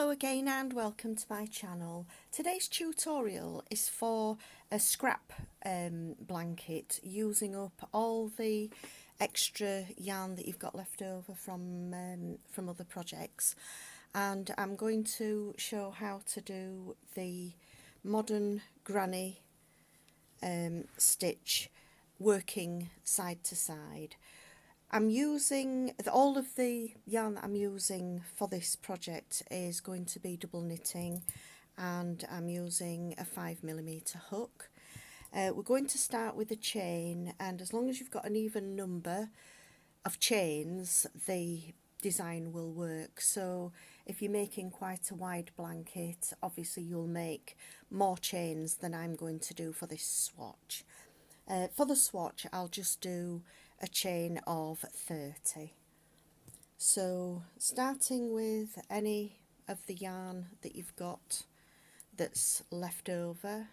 Hello again and welcome to my channel. Today's tutorial is for a scrap blanket using up all the extra yarn that you've got left over from other projects, and I'm going to show how to do the modern granny stitch working side to side. I'm using, all of the yarn that I'm using for this project is going to be double knitting, and I'm using a 5mm hook. We're going to start with a chain, and as long as you've got an even number of chains, the design will work. So if you're making quite a wide blanket, obviously you'll make more chains than I'm going to do for this swatch. For the swatch, I'll just do a chain of 30. So starting with any of the yarn that you've got that's left over,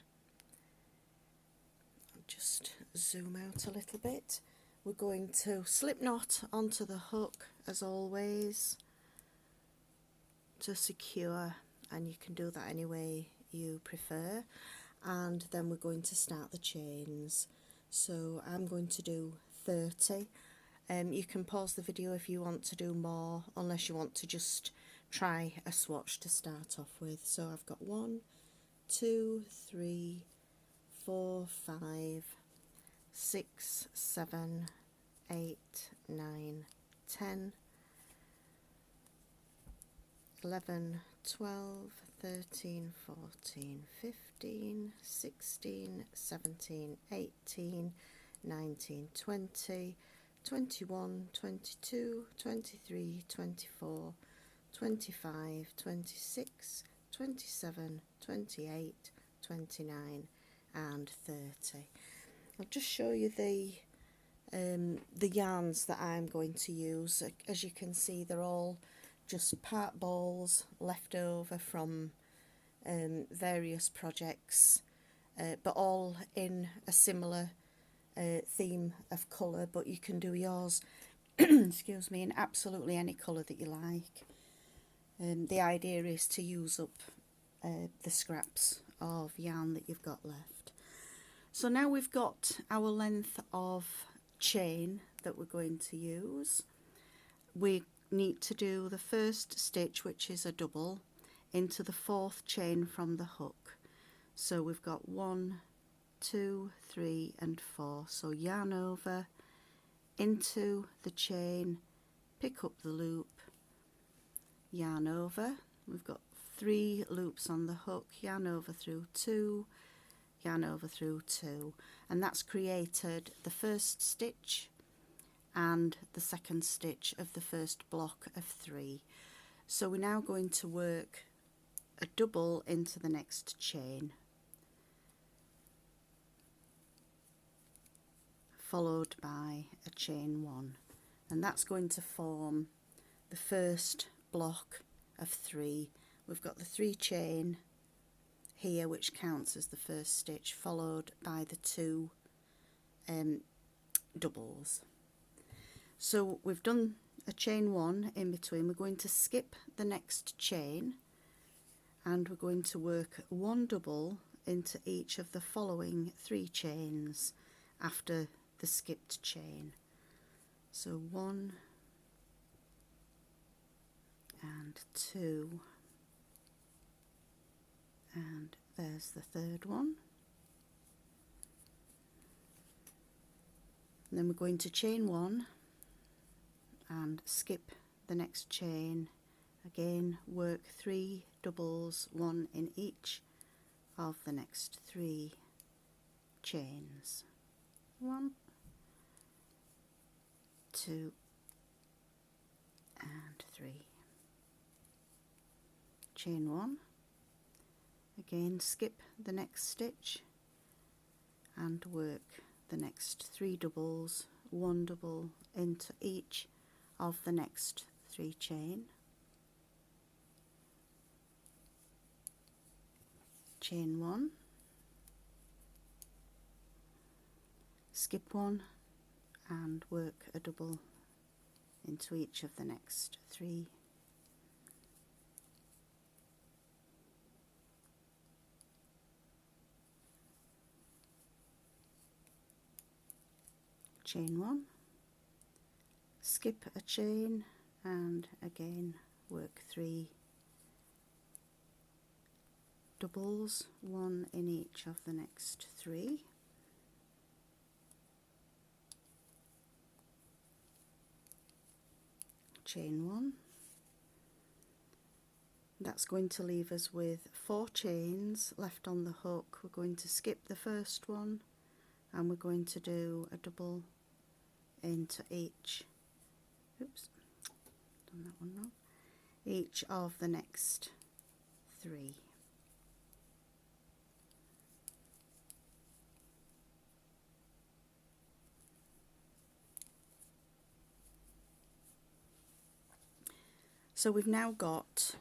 I'll just zoom out a little bit. We're going to slip knot onto the hook as always to secure, and you can do that any way you prefer, and then we're going to start the chains. So I'm going to do 30. You can pause the video if you want to do more, unless you want to just try a swatch to start off with. So I've got 1, 2, 3, 4, 5, 6, 7, 8, 9, 10, 11, 12, 13, 14, 15, 16, 17, 18, 19, 20, 21, 22, 23, 24, 25, 26, 27, 28, 29 and 30. I'll just show you the yarns that I'm going to use. As you can see, they're all just part balls left over from various projects, but all in a similar theme of colour, but you can do yours excuse me, in absolutely any colour that you like. The idea is to use up the scraps of yarn that you've got left. So now we've got our length of chain that we're going to use. We need to do the first stitch, which is a double, into the 4th chain from the hook. So we've got 1, 2, 3 and 4. So yarn over, into the chain, pick up the loop, yarn over. We've got 3 loops on the hook, yarn over through 2, yarn over through 2, and that's created the first stitch and the second stitch of the first block of 3. So we're now going to work a double into the next chain, followed by a chain 1, and that's going to form the first block of 3. We've got the 3 chain here, which counts as the first stitch, followed by the 2 doubles. So we've done a chain 1 in between. We're going to skip the next chain, and we're going to work 1 double into each of the following 3 chains after the skipped chain. So 1 and 2, and there's the 3rd one. And then we're going to chain 1 and skip the next chain. Again, work 3 doubles, 1 in each of the next 3 chains. 1, 2 and 3. Chain 1. Again, skip the next stitch and work the next 3 doubles, 1 double into each of the next 3 chain. Chain 1, skip 1 and work a double into each of the next 3 chain 1, skip a chain, and again work 3 doubles, 1 in each of the next 3. Chain 1. That's going to leave us with 4 chains left on the hook. We're going to skip the first one and we're going to do a double into each, oops, done that one wrong, each of the next 3. So we've now got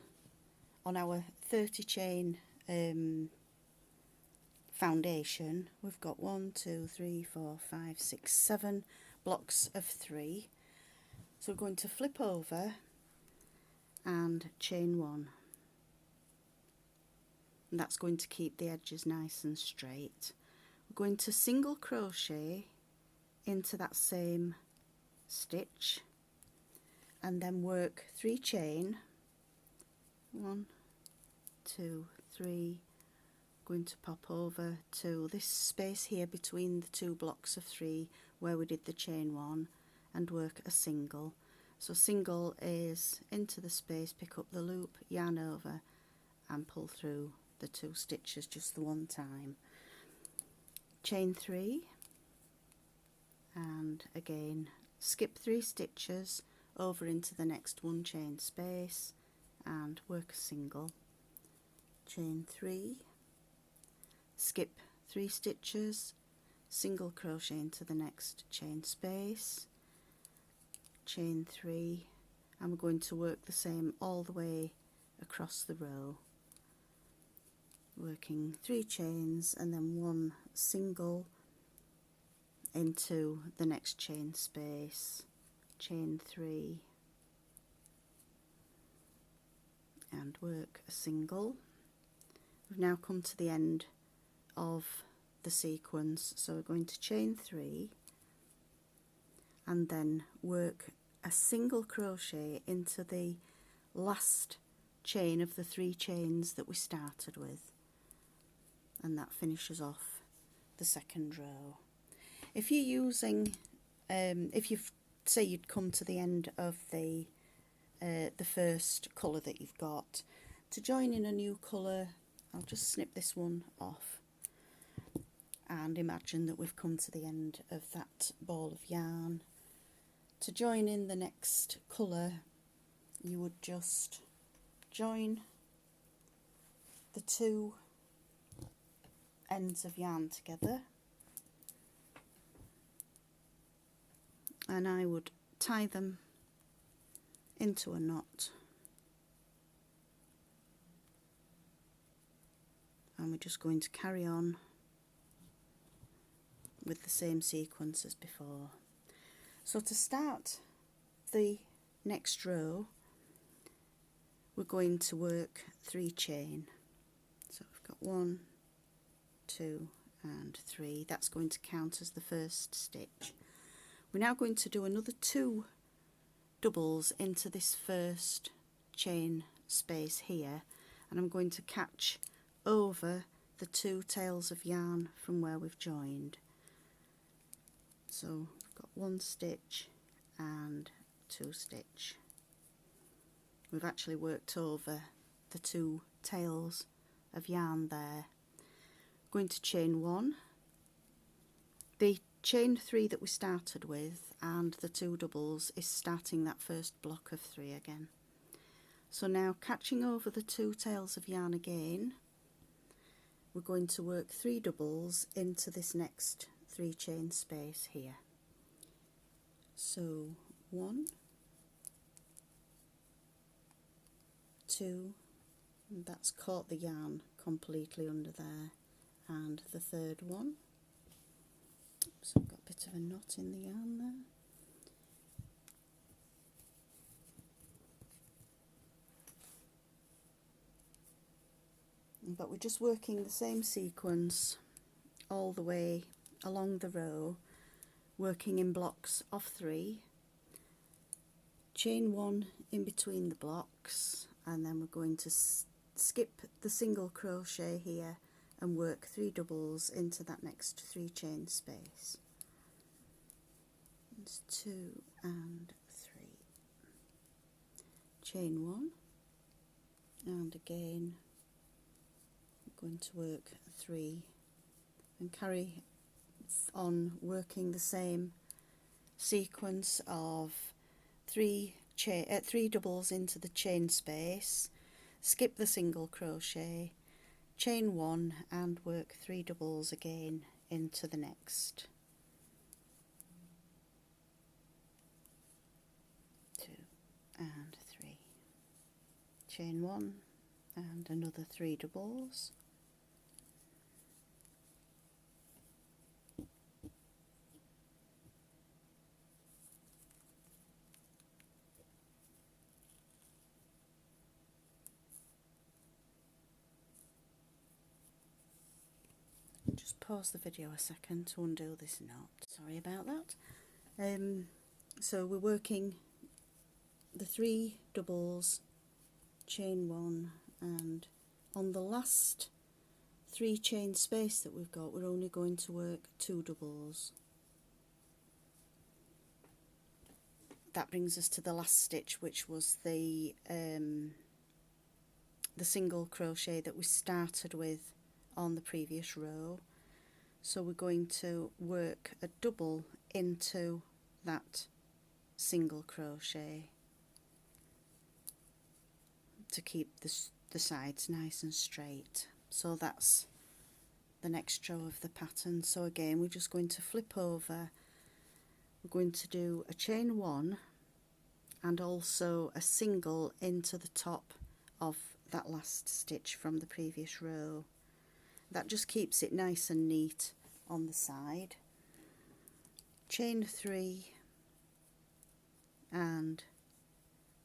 on our 30 chain foundation, we've got 1, 2, 3, 4, 5, 6, 7 blocks of 3. So we're going to flip over and chain 1. And that's going to keep the edges nice and straight. We're going to single crochet into that same stitch and then work 3 chain, 1, 2, 3, going to pop over to this space here between the 2 blocks of 3 where we did the chain 1 and work a single. So single is into the space, pick up the loop, yarn over and pull through the 2 stitches just the one time. Chain 3 and again skip 3 stitches over into the next 1 chain space and work a single. Chain 3, skip 3 stitches, single crochet into the next chain space, chain 3, and we're going to work the same all the way across the row, working 3 chains and then 1 single into the next chain space, chain 3 and work a single. We've now come to the end of the sequence, so we're going to chain 3 and then work a single crochet into the last chain of the 3 chains that we started with, and that finishes off the second row. If you're using, if you've say you'd come to the end of the first colour that you've got, to join in a new colour, I'll just snip this one off and imagine that we've come to the end of that ball of yarn. To join in the next colour, you would just join the 2 ends of yarn together, and I would tie them into a knot, and we're just going to carry on with the same sequence as before. So to start the next row, we're going to work 3 chain. So we've got 1, 2 and 3. That's going to count as the first stitch. We're now going to do another 2 doubles into this first chain space here, and I'm going to catch over the 2 tails of yarn from where we've joined. So we've got 1 stitch and 2 stitch. We've actually worked over the 2 tails of yarn there. Going to chain 1, the chain 3 that we started with and the 2 doubles is starting that first block of 3 again. So now catching over the 2 tails of yarn again, we're going to work 3 doubles into this next 3 chain space here. So 1, 2, and that's caught the yarn completely under there, and the third one. Oops, I've got a bit of a knot in the yarn there. But we're just working the same sequence all the way along the row, working in blocks of 3, chain 1 in between the blocks, and then we're going to skip the single crochet here and work 3 doubles into that next 3 chain space. It's 2 and 3, chain 1, and again I'm going to work 3 and carry on working the same sequence of 3 doubles into the chain space, skip the single crochet, chain 1 and work 3 doubles again into the next. 2 and 3, chain 1 and another 3 doubles, just pause the video a second to undo this knot. Sorry about that. So we're working the 3 doubles, chain 1, and on the last 3 chain space that we've got, we're only going to work 2 doubles. That brings us to the last stitch, which was the single crochet that we started with on the previous row. So we're going to work a double into that single crochet to keep the sides nice and straight. So that's the next row of the pattern. So again, we're just going to flip over, we're going to do a chain 1 and also a single into the top of that last stitch from the previous row. That just keeps it nice and neat on the side. Chain 3 and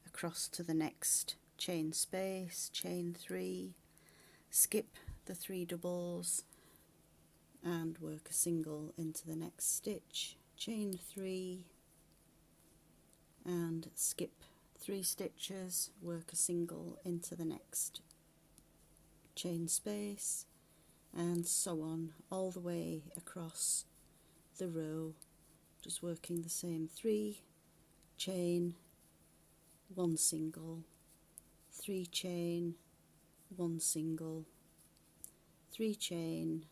across to the next chain space, chain 3, skip the 3 doubles and work a single into the next stitch, chain 3 and skip 3 stitches, work a single into the next chain space, and so on all the way across the row, just working the same 3 chain, 1 single, 3 chain, 1 single, 3 chain,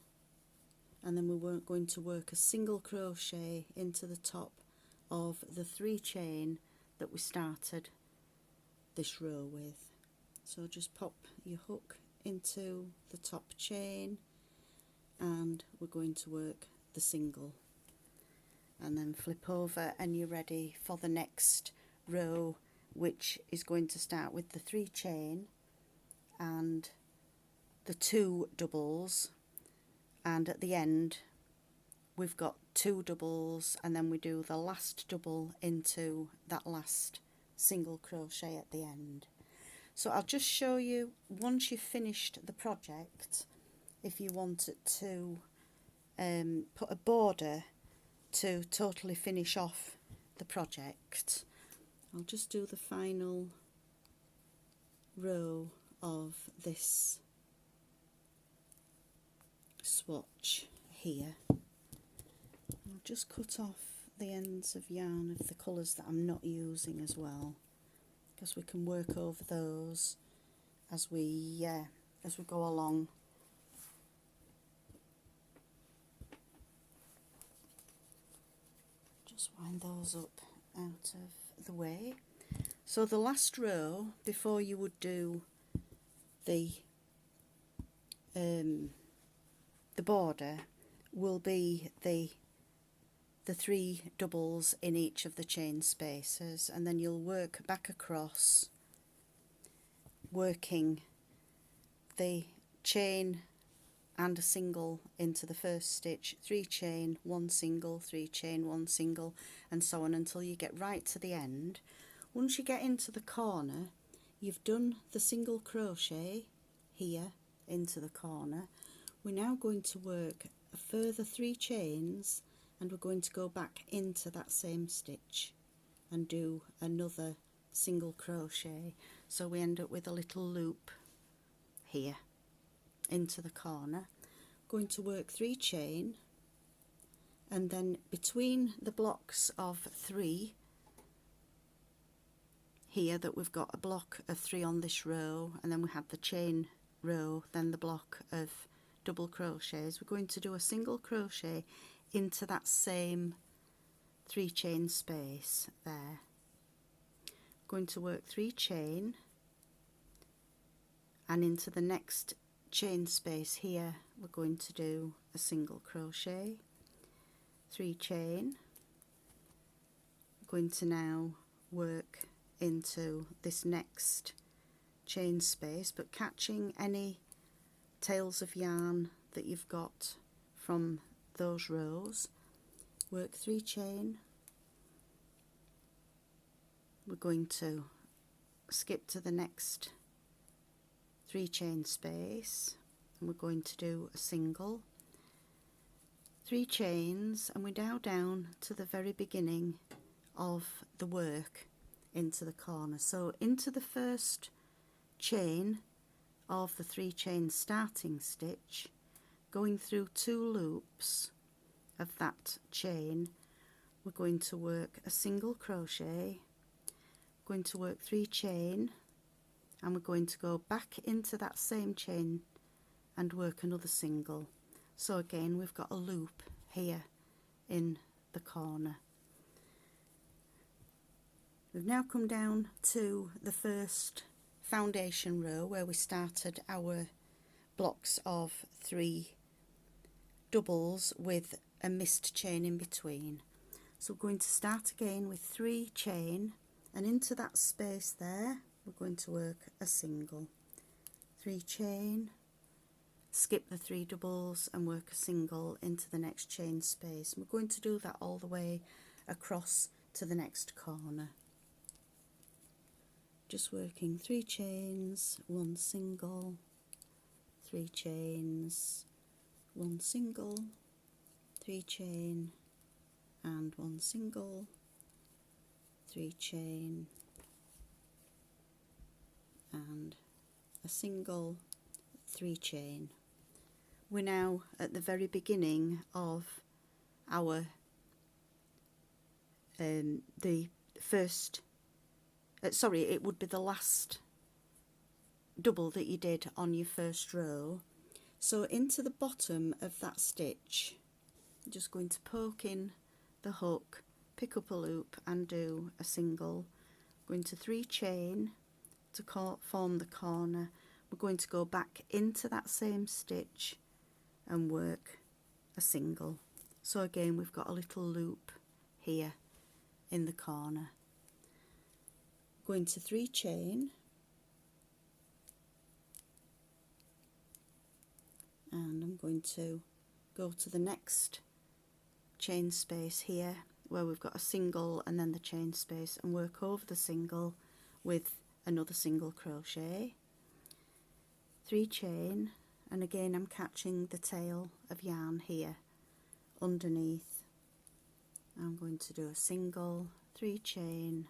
and then we weren't going to work a single crochet into the top of the 3 chain that we started this row with. So just pop your hook into the top chain and we're going to work the single, and then flip over and you're ready for the next row, which is going to start with the 3 chain and the 2 doubles, and at the end we've got 2 doubles, and then we do the last double into that last single crochet at the end. So I'll just show you once you've finished the project, if you wanted to put a border to totally finish off the project. I'll just do the final row of this swatch here. I'll just cut off the ends of yarn of the colours that I'm not using as well, because we can work over those as we go along. Just wind those up out of the way. So the last row before you would do the border will be the 3 doubles in each of the chain spaces, and then you'll work back across, working the chain and a single into the first stitch, 3 chain, 1 single, 3 chain, 1 single, and so on until you get right to the end. Once you get into the corner, you've done the single crochet here into the corner. We're now going to work a further 3 chains and we're going to go back into that same stitch and do another single crochet, so we end up with a little loop here into the corner. Going to work 3 chain, and then between the blocks of 3 here, that we've got a block of 3 on this row, and then we have the chain row, then the block of double crochets, we're going to do a single crochet into that same 3 chain space there. Going to work 3 chain, and into the next chain space here we're going to do a single crochet, 3 chain. I'm going to now work into this next chain space, but catching any tails of yarn that you've got from those rows. Work 3 chain. We're going to skip to the next 3 chain space, and we're going to do a single, 3 chains, and we're now down to the very beginning of the work into the corner. So into the first chain of the 3 chain starting stitch, going through 2 loops of that chain, we're going to work a single crochet, going to work 3 chain, and we're going to go back into that same chain and work another single. So again we've got a loop here in the corner. We've now come down to the first foundation row where we started our blocks of 3 doubles with a missed chain in between. So we're going to start again with 3 chain, and into that space there we're going to work a single, 3 chain, skip the 3 doubles and work a single into the next chain space. We're going to do that all the way across to the next corner. Just working 3 chains, 1 single, 3 chains, 1 single, 3 chain and 1 single, 3 chain and a single, 3 chain. We're now at the very beginning of our the first it would be the last double that you did on your first row. So into the bottom of that stitch, I'm just going to poke in the hook, pick up a loop and do a single, going to 3 chain to form the corner. We're going to go back into that same stitch and work a single. So again we've got a little loop here in the corner. Going to 3 chain, and I'm going to go to the next chain space here where we've got a single and then the chain space, and work over the single with another single crochet, 3 chain, and again I'm catching the tail of yarn here underneath. I'm going to do a single, 3 chain,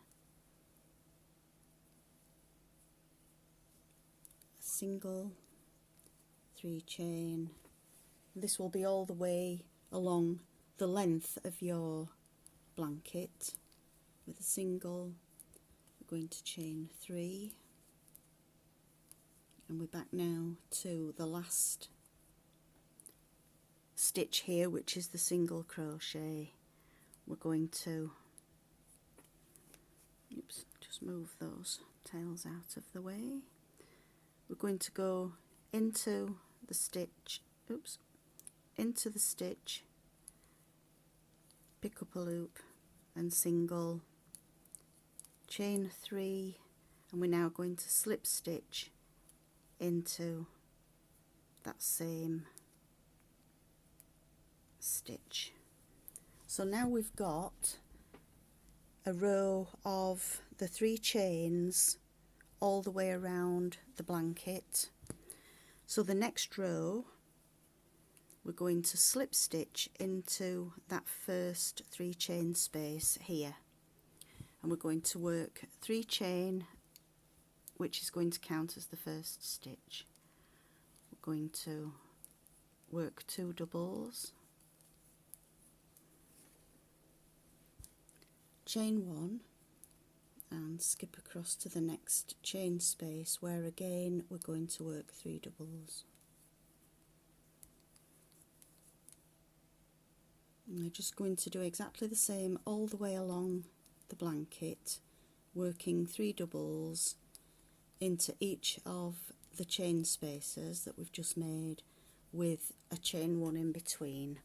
a single, 3 chain. This will be all the way along the length of your blanket with a single. We're going to chain 3, and we're back now to the last stitch here, which is the single crochet. We're going to just move those tails out of the way. We're going to go into the stitch, into the stitch, pick up a loop and single, chain 3, and we're now going to slip stitch into that same stitch. So now we've got a row of the 3 chains all the way around the blanket. So the next row we're going to slip stitch into that first 3 chain space here, and we're going to work 3 chain, which is going to count as the first stitch. We're going to work 2 doubles, chain 1, and skip across to the next chain space, where again we're going to work 3 doubles. And we're just going to do exactly the same all the way along the blanket, working 3 doubles into each of the chain spaces that we've just made, with a chain 1 in between.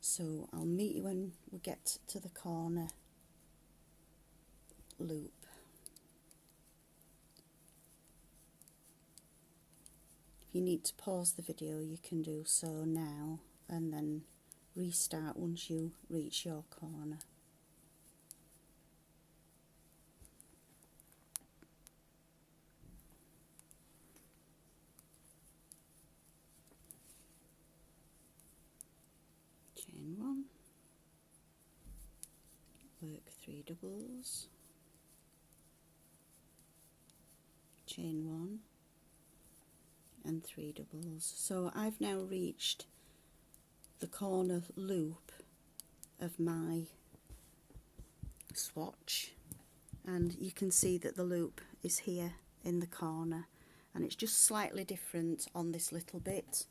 So I'll meet you when we get to the corner loop. If you need to pause the video, you can do so now and then restart once you reach your corner. Chain 1, work 3 doubles, chain 1 and 3 doubles. So I've now reached the corner loop of my swatch, and you can see that the loop is here in the corner, and it's just slightly different on this little bit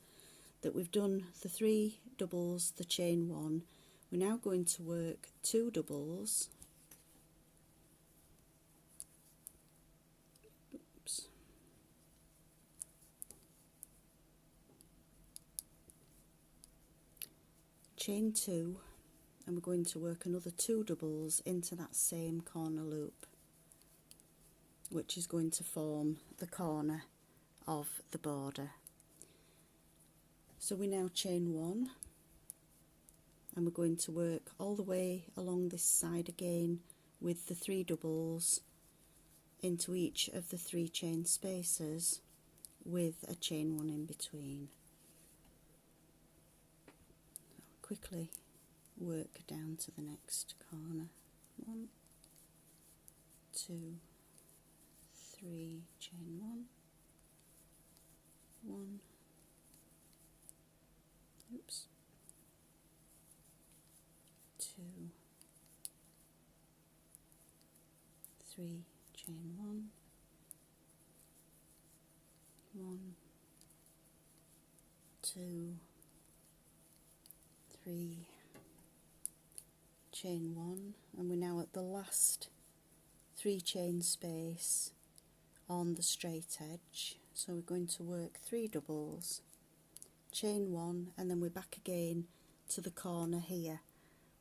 that we've done the 3 doubles, the chain 1. We're now going to work 2 doubles, oops, chain 2, and we're going to work another 2 doubles into that same corner loop, which is going to form the corner of the border. So we now chain 1, and we're going to work all the way along this side again with the 3 doubles into each of the 3 chain spaces with a chain 1 in between. Quickly work down to the next corner. 1, 2, 3, chain 1, 1, oops, 2, 3, chain 1, 1, 2, 3, chain 1, and we're now at the last 3 chain space on the straight edge. So we're going to work 3 doubles, chain 1, and then we're back again to the corner here,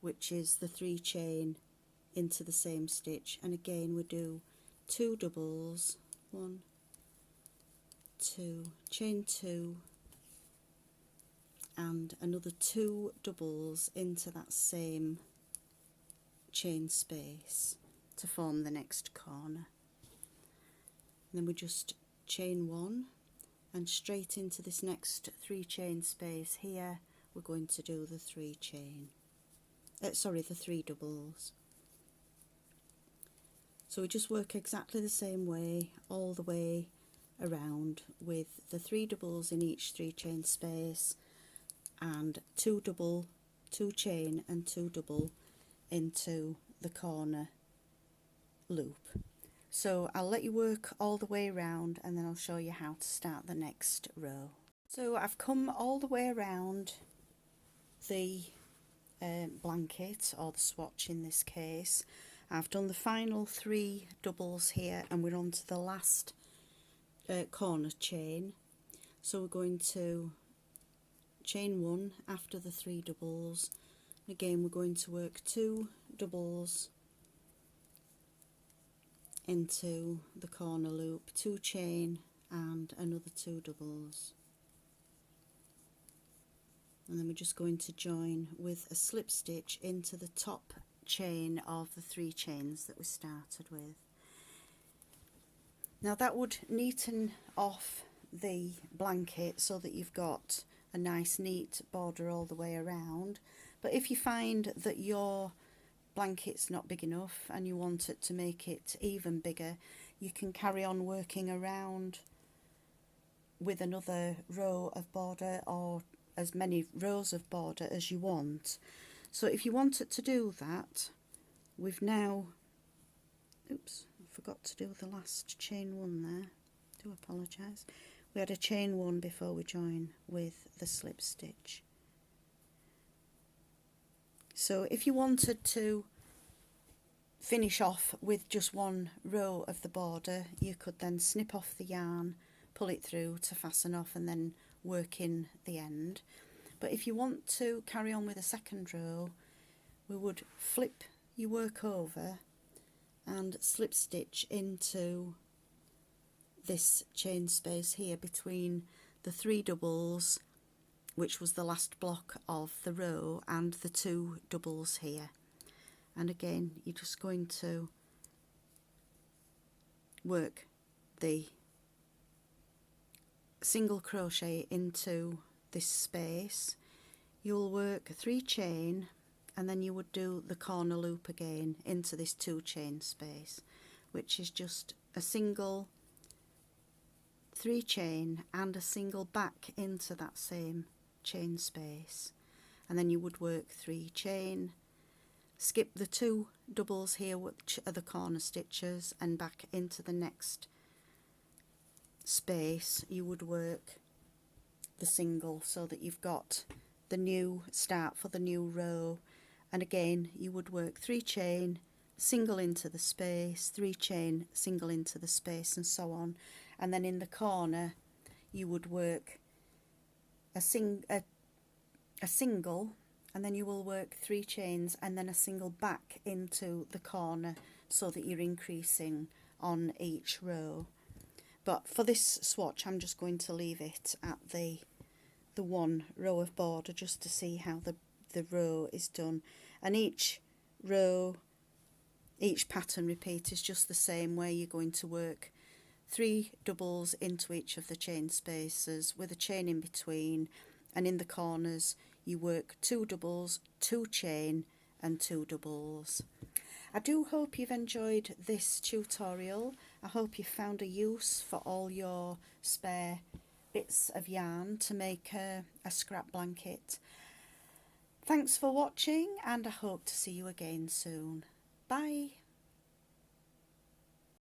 which is the 3 chain into the same stitch, and again we do 2 doubles, 1, 2, chain 2, and another 2 doubles into that same chain space to form the next corner. And then we just chain 1, and straight into this next 3 chain space here we're going to do the 3 doubles. So we just work exactly the same way all the way around, with the 3 doubles in each 3 chain space, and 2 double, 2 chain and 2 double into the corner loop. So I'll let you work all the way around, and then I'll show you how to start the next row. So I've come all the way around the blanket, or the swatch in this case. I've done the final 3 doubles here, and we're on to the last corner chain. So we're going to chain 1 after the 3 doubles. Again, we're going to work 2 doubles into the corner loop, 2 chain and another 2 doubles, and then we're just going to join with a slip stitch into the top chain of the 3 chains that we started with. Now that would neaten off the blanket so that you've got a nice neat border all the way around. But if you find that your blanket's not big enough and you want it to make it even bigger, you can carry on working around with another row of border, or as many rows of border as you want. So if you wanted to do that, we've now, oops, I forgot to do the last chain one there, do apologise. We had a chain one before we join with the slip stitch. So if you wanted to finish off with just one row of the border, you could then snip off the yarn, pull it through to fasten off, and then work in the end. But if you want to carry on with a second row, we would flip your work over and slip stitch into this chain space here between the 3 doubles, which was the last block of the row, and the 2 doubles here. And again, you're just going to work the single crochet into this space. You'll work 3 chain, and then you would do the corner loop again into this 2 chain space, which is just a single 3 chain and a single back into that same chain space, and then you would work 3 chain, skip the 2 doubles here which are the corner stitches, and back into the next space you would work the single, so that you've got the new start for the new row. And again you would work 3 chain, single into the space, 3 chain, single into the space, and so on. And then in the corner you would work a single, and then you will work 3 chains and then a single back into the corner, so that you're increasing on each row. But for this swatch I'm just going to leave it at the 1 row of border, just to see how the row is done. And each row, each pattern repeat is just the same, where you're going to work 3 doubles into each of the chain spaces with a chain in between, and in the corners you work 2 doubles, 2 chain and 2 doubles. I do hope you've enjoyed this tutorial. I hope you found a use for all your spare bits of yarn to make a scrap blanket. Thanks for watching, and I hope to see you again soon. Bye.